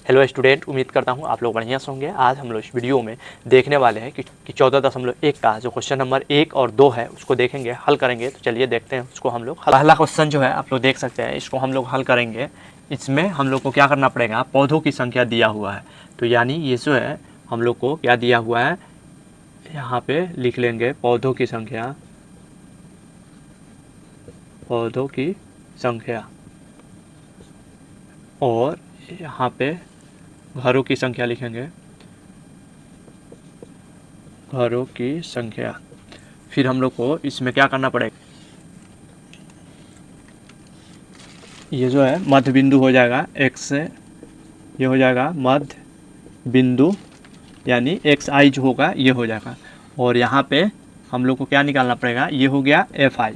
Hello student, उम्मीद करता हूँ आप लोग बढ़िया से होंगे। आज हम लोग इस वीडियो में देखने वाले हैं कि 14.1 का जो क्वेश्चन नंबर 1 और 2 है उसको देखेंगे, हल करेंगे। तो चलिए देखते हैं उसको हम लोग। पहला क्वेश्चन जो है आप लोग देख सकते हैं, इसको हम लोग हल करेंगे। इसमें हम लोग को क्या करना पड़ेगा, पौधों की संख्या दिया हुआ है। तो यानी ये जो है हम लोग को क्या दिया हुआ है, यहाँ पे लिख लेंगे पौधों की संख्या, पौधों की संख्या, और यहाँ पे घरों की संख्या लिखेंगे, घरों की संख्या। फिर हम लोग को इसमें क्या करना पड़ेगा, ये जो है मध्य बिंदु हो जाएगा x से, ये हो जाएगा मध्य बिंदु, यानी एक्स आई जो होगा ये हो जाएगा। और यहाँ पे हम लोग को क्या निकालना पड़ेगा, ये हो गया एफ आई,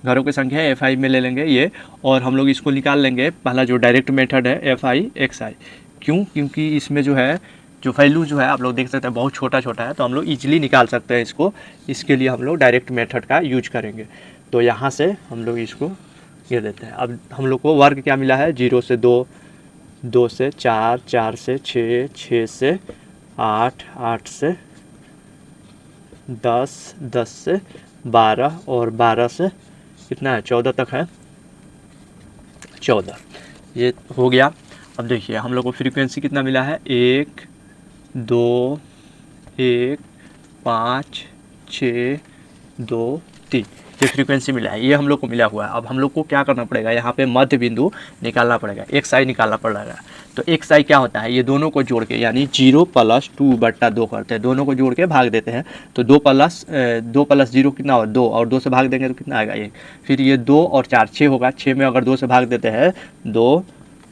घरों की संख्या एफ आई में ले लेंगे ये, और हम लोग इसको निकाल लेंगे पहला जो डायरेक्ट मेथड है एफ आई एक्स आई। क्यों? क्योंकि इसमें जो है जो वैल्यू जो है आप लोग देख सकते हैं बहुत छोटा छोटा है, तो हम लोग इजीली निकाल सकते हैं इसको। इसके लिए हम लोग डायरेक्ट मेथड का यूज करेंगे। तो यहाँ से हम लोग इसको ये देते हैं। अब हम लोग को वर्ग क्या मिला है, 0 से 2, 2 से 4, 4 से 6, 6 से 8, 8 से 10, 10 से 12 और 12 से कितना है, 14 तक है, 14। ये हो गया। अब देखिए हम लोग को फ्रीक्वेंसी कितना मिला है, 1, 2, 1, 5, 6, 2, 3, ये फ्रीक्वेंसी मिला है, ये हम लोग को मिला हुआ है। अब हम लोग को क्या करना पड़ेगा, यहाँ पे मध्य बिंदु निकालना पड़ेगा, एक्स आई निकालना पड़ेगा। तो एक्स आई क्या होता है, ये दोनों को जोड़ के यानी 0 + 2/2 करते हैं, दोनों को जोड़ के भाग देते हैं। तो 2 + 0 कितना होगा, 2, और 2 से भाग देंगे तो कितना आएगा, 1। फिर ये 2 और 4, 6 होगा, 6 में अगर 2 से भाग देते हैं 2,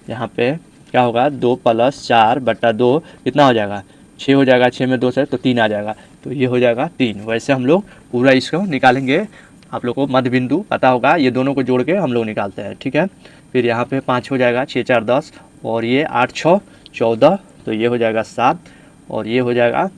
यहाँ पे क्या होगा, 2 + 4/2 कितना हो जाएगा, 6 हो जाएगा। 6 में 2 से तो 3 आ जाएगा, तो ये हो जाएगा 3। वैसे हम लोग पूरा इसको निकालेंगे। आप लोग को मध्य बिंदु पता होगा, ये दोनों को जोड़ के हम लोग निकालते हैं, ठीक है। फिर यहाँ पे 5 हो जाएगा, 6 4 10, और ये 8 6 14, तो ये हो जाएगा 7, और ये हो जाएगा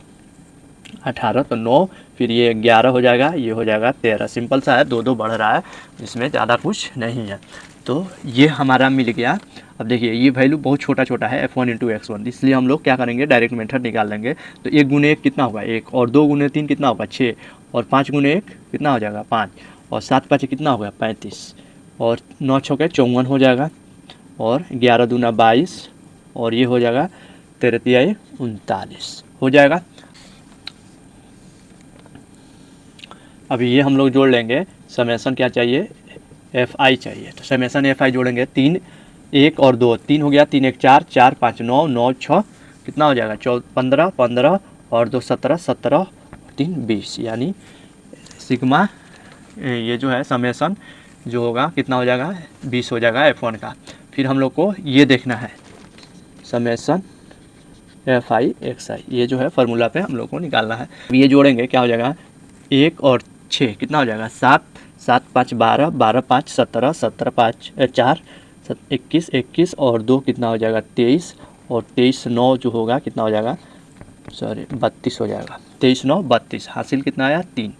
18, तो 9, फिर ये 11 हो जाएगा, ये हो जाएगा 13। सिंपल सा है, 2 2 बढ़ रहा है, इसमें ज़्यादा कुछ नहीं है। तो ये हमारा मिल गया। अब देखिए ये वैल्यू बहुत छोटा छोटा है, f1 × x1, इसलिए हम लोग क्या करेंगे, डायरेक्ट मेथड निकाल लेंगे। तो 1 × 1 कितना होगा, 1, और 2 × 3 कितना होगा, 6, और 5 × 1 कितना हो जाएगा, 5, और 7 5 कितना होगा, 35, और 9 6 54 हो जाएगा, और 11 दूना 22, और ये हो जाएगा 13 तिहाई 39 हो जाएगा। अभी ये हम लोग जोड़ लेंगे, समेसन क्या चाहिए, एफ आई चाहिए। तो समेसन एफ आई जोड़ेंगे, 3 1 और 2, 3 हो गया, 3 1 4, 4 5 9, 9 6 कितना हो जाएगा, 15 15, और 2 17, 17, 3 20, यानी सिग्मा ये जो है समेसन जो होगा कितना हो जाएगा, 20 हो जाएगा F1 का। फिर हम लोग को ये देखना है समेसन एफ आई एक्स आई, ये जो है फार्मूला पे हम लोग को निकालना है। ये जोड़ेंगे क्या हो जाएगा, 1 और 6 कितना हो जाएगा, 7, 7 5 12, 12 5 17, 17 5 4 21, 21, और 2 कितना हो जाएगा, 23, और 23 9 जो होगा कितना हो जाएगा, सॉरी 32 हो जाएगा। 23 9 32, हासिल कितना आया, 3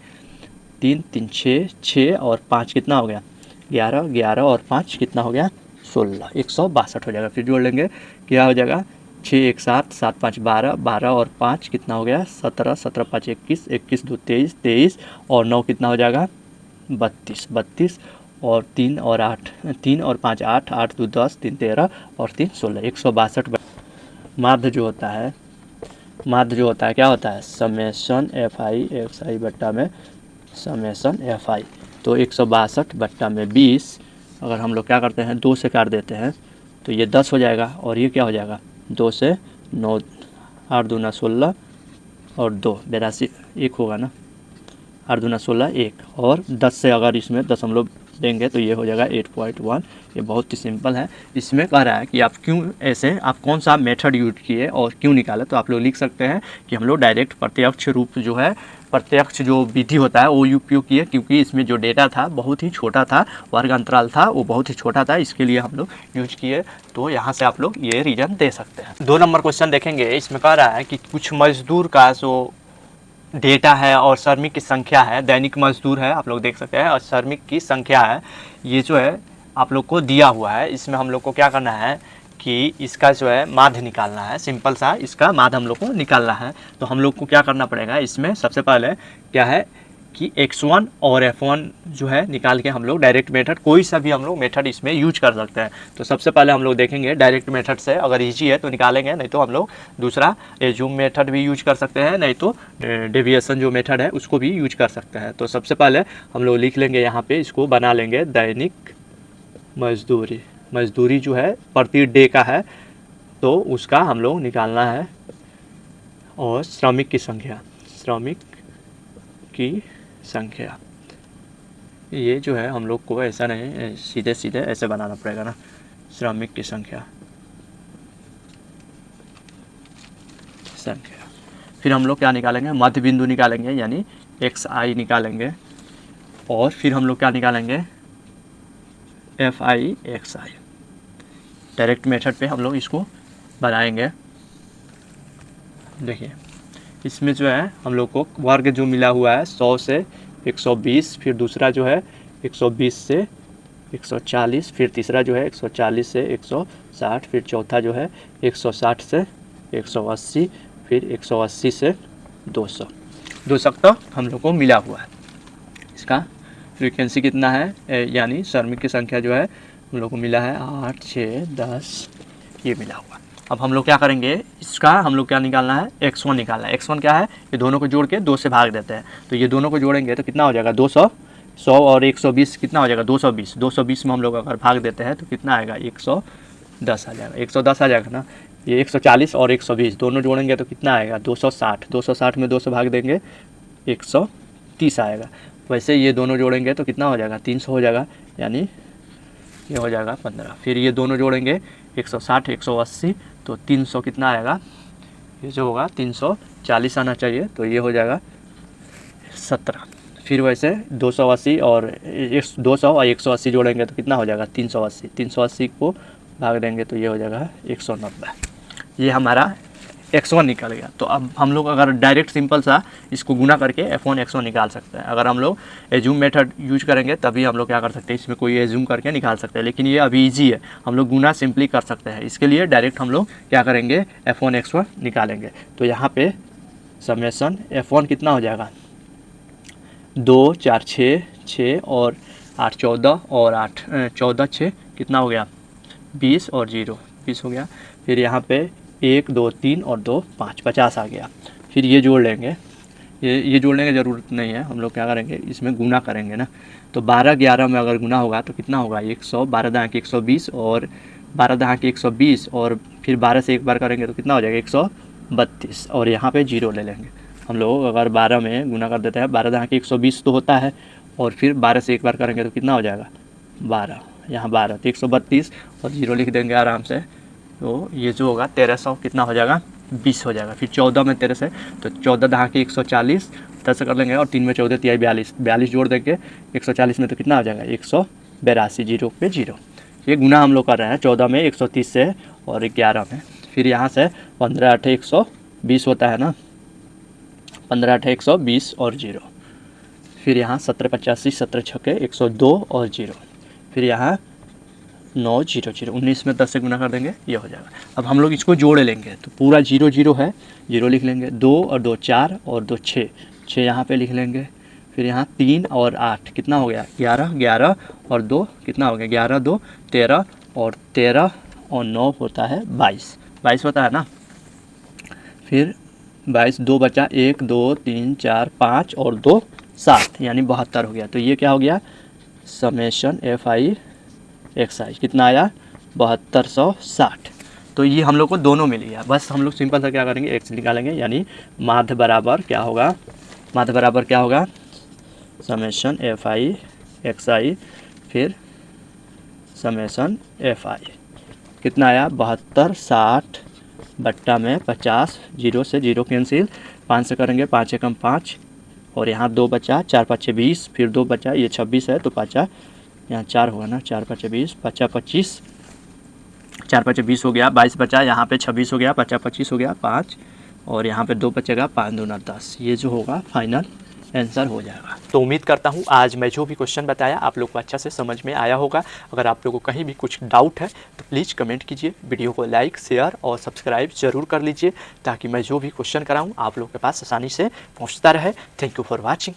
3 3 6 6, और 5 कितना हो गया, 11 11, और 5 कितना हो गया, 16, 162 हो जाएगा। फिर जोड़ लेंगे क्या हो जाएगा, 6 1 7, 7 5 12, 12, और 5 कितना हो गया, 17, 17 5 21, 21 2 23, 23, और 9 कितना हो जाएगा, 32 32, और 3 और 8, 3 और 5 8, 8 2 10, 3 13, और 3 16, 162। माध्य जो होता है, माध्य जो होता है क्या होता है, समेसन एफ आई एक्स आई बट्टा में समेसन एफ आई। तो 162 बट्टा में 20, अगर हम लोग क्या करते हैं 2 से काट देते हैं तो ये 10 हो जाएगा, और ये क्या हो जाएगा, 2 से 9, 8 दूना 16, और 2 82, 1 होगा ना, 8 दूना 16 1, और 10 से अगर इसमें दशमलव देंगे तो ये हो जाएगा 8.1। ये बहुत ही सिंपल है। इसमें कह रहा है कि आप क्यों ऐसे, आप कौन सा मेथड यूज किए और क्यों निकाले, तो आप लोग लिख सकते हैं कि हम लोग डायरेक्ट प्रत्यक्ष रूप जो है, प्रत्यक्ष जो विधि होता है वो उपयोग किए, क्योंकि इसमें जो डेटा था बहुत ही छोटा था, वर्ग अंतराल था वो बहुत ही छोटा था, इसके लिए हम लोग यूज किए। तो यहाँ से आप लोग ये रीजन दे सकते हैं। 2 नंबर क्वेश्चन देखेंगे। इसमें कह रहा है कि कुछ मजदूर का जो डेटा है और श्रमिक की संख्या है, दैनिक मजदूर है आप लोग देख सकते हैं, और श्रमिक की संख्या है, ये जो है आप लोग को दिया हुआ है। इसमें हम लोग को क्या करना है कि इसका जो है माध्य निकालना है, सिंपल सा इसका माध्य हम लोग को निकालना है। तो हम लोग को क्या करना पड़ेगा, इसमें सबसे पहले क्या है कि x1 और f1 जो है निकाल के हम लोग डायरेक्ट मेथड, कोई सा भी हम लोग मेथड इसमें यूज कर सकते हैं। तो सबसे पहले हम लोग देखेंगे डायरेक्ट मेथड से, अगर इजी है तो निकालेंगे, नहीं तो हम लोग दूसरा एज्यूम मेथड भी यूज कर सकते हैं, नहीं तो डेविएशन जो मेथड है उसको भी यूज कर सकते हैं। तो सबसे पहले हम लोग लिख लेंगे यहाँ पे, इसको बना लेंगे दैनिक मजदूरी। मजदूरी जो है प्रति डे का है, तो उसका हम लोग निकालना है, और श्रमिक की संख्या, श्रमिक की संख्या, ये जो है हम लोग को ऐसा नहीं, सीधे सीधे ऐसे बनाना पड़ेगा ना, श्रमिक की संख्या, फिर हम लोग क्या निकालेंगे, मध्य बिंदु निकालेंगे, यानी xi निकालेंगे, और फिर हम लोग क्या निकालेंगे, fi xi। डायरेक्ट मेथड पे हम लोग इसको बनाएंगे। देखिए इसमें जो है हम लोग को वर्ग जो मिला हुआ है 100 से 120, फिर दूसरा जो है 120 से 140, फिर तीसरा जो है 140 से 160, फिर चौथा जो है 160 से 180, फिर 180 से 200 तक हम लोग को मिला हुआ है। इसका फ्रीक्वेंसी कितना है, यानी श्रमिक की संख्या जो है हम लोग को मिला है 8, 6, 10, ये मिला हुआ। अब हम लोग क्या करेंगे, इसका हम लोग क्या निकालना है, x1 निकालना है। x1 क्या है, ये दोनों को जोड़ के 2 से भाग देते हैं, तो ये दोनों को जोड़ेंगे तो कितना हो जाएगा, 200, 100 और 120 कितना हो जाएगा, 220। 220 में हम लोग अगर भाग देते हैं तो कितना आएगा, 110 आ जाएगा, 110 आ जाएगा ना। ये 140 और 120 दोनों जोड़ेंगे तो कितना आएगा, 260। 260 में 2 से भाग देंगे 130 आएगा। वैसे ये दोनों जोड़ेंगे तो कितना हो जाएगा, 300 हो जाएगा, यानी ये हो जाएगा 15। फिर ये दोनों जोड़ेंगे 160, 180, तो 300 कितना आएगा, ये जो होगा 340 आना चाहिए, तो ये हो जाएगा 17। फिर वैसे 280 और 200 और 180 जोड़ेंगे तो कितना हो जाएगा, 380। 380 को भाग देंगे तो ये हो जाएगा 190। ये हमारा x1 निकल गया। तो अब हम लोग अगर डायरेक्ट सिंपल सा इसको गुना करके f1 x1 निकाल सकते हैं। अगर हम लोग एज्यूम मेथड यूज करेंगे तभी हम लोग क्या कर सकते हैं, इसमें कोई एज्यूम करके निकाल सकते हैं, लेकिन ये अभी ईजी है, हम लोग गुना सिंपली कर सकते हैं। इसके लिए डायरेक्ट हम लोग क्या करेंगे, f1 x1 निकालेंगे। तो यहाँ पे समेसन f1 कितना हो जाएगा, 2, 4, 6 और 8, 14 और 8, 14, 6 कितना हो गया, 20 और 0, 20 हो गया। फिर यहाँ पे 1, 2, 3 और 2, 5, 50 आ गया। फिर ये जोड़ लेंगे, ये जोड़ने की ज़रूरत नहीं है, हम लोग क्या करेंगे, इसमें गुना करेंगे ना। तो 12, 11 में अगर गुना होगा तो कितना होगा, 100, 12 दहां की 120 और 12 दहां की 120, और फिर 12 से एक बार करेंगे तो कितना हो जाएगा, 132, और यहाँ पे 0 ले लेंगे। हम लोग अगर 12 में गुना कर देते हैं, 12 दहां की 120 तो होता है, और फिर 12 से एक बार करेंगे तो कितना हो जाएगा, 12, यहाँ 12, तो 132 और 0 लिख देंगे आराम से। तो ये जो होगा 1300 कितना हो जाएगा, 20 हो जाएगा। फिर 14 में 13 से, तो 14 दहां की 140, 10 से कर लेंगे, और 3 में 14 तिहाई 42, 42 जोड़ देंगे 140 में तो कितना आ जाएगा, 182, 0 पे 0। ये गुना हम लोग कर रहे हैं 14 में 130 से और 11 में। फिर यहाँ से 15, 8, 120 होता है ना, 15, 8, 120 और 0। फिर यहाँ 17, 85, 17, 6, 102 और 0। फिर यहाँ 9, 0, 0, 19 में 10 से गुना कर देंगे, ये हो जाएगा। अब हम लोग इसको जोड़ लेंगे, तो पूरा 0, 0 है, 0 लिख लेंगे, 2 और 2, 4 और 2, 6, 6 यहाँ पे लिख लेंगे। फिर यहाँ 3 और 8 कितना हो गया, 11, 11 और 2 कितना हो गया, 11, 2, 13 और 13 और 9 होता है 22, 22 होता है ना। फिर 22, 2 बचा, 1, 2, 3, 4, 5 और 2, 7, यानी 72 हो गया। तो ये क्या हो गया, समेशन fi xi कितना आया, 7260। तो ये हम लोग को दोनों मिल गया। बस हम लोग सिंपल सा क्या करेंगे, x निकालेंगे, यानी माध्य बराबर क्या होगा, माध्य बराबर क्या होगा, समेशन fi xi फिर समेशन fi कितना आया, 7260 बट्टा में 50, 0 से 0 कैंसिल, 5 से करेंगे, 5 एकम 5 और यहाँ 2 बचा, 4, 5, 20, फिर 2 बचा, ये 26 है तो 5 यहाँ 4 होगा ना, 4, 5, 20, 5, 25, 4, 5, 20 हो गया, 22 बचा, यहाँ पे 26 हो गया, 5, 25 हो गया, 5 और यहाँ पे 2 बचेगा, 5, 2, 10। ये जो होगा फाइनल आंसर हो जाएगा। तो उम्मीद करता हूँ आज मैं जो भी क्वेश्चन बताया आप लोग को अच्छा से समझ में आया होगा। अगर आप लोगों को कहीं भी कुछ डाउट है तो प्लीज़ कमेंट कीजिए, वीडियो को लाइक शेयर और सब्सक्राइब ज़रूर कर लीजिए ताकि मैं जो भी क्वेश्चन कराऊँ आप लोग के पास आसानी से पहुँचता रहे। Thank you for watching.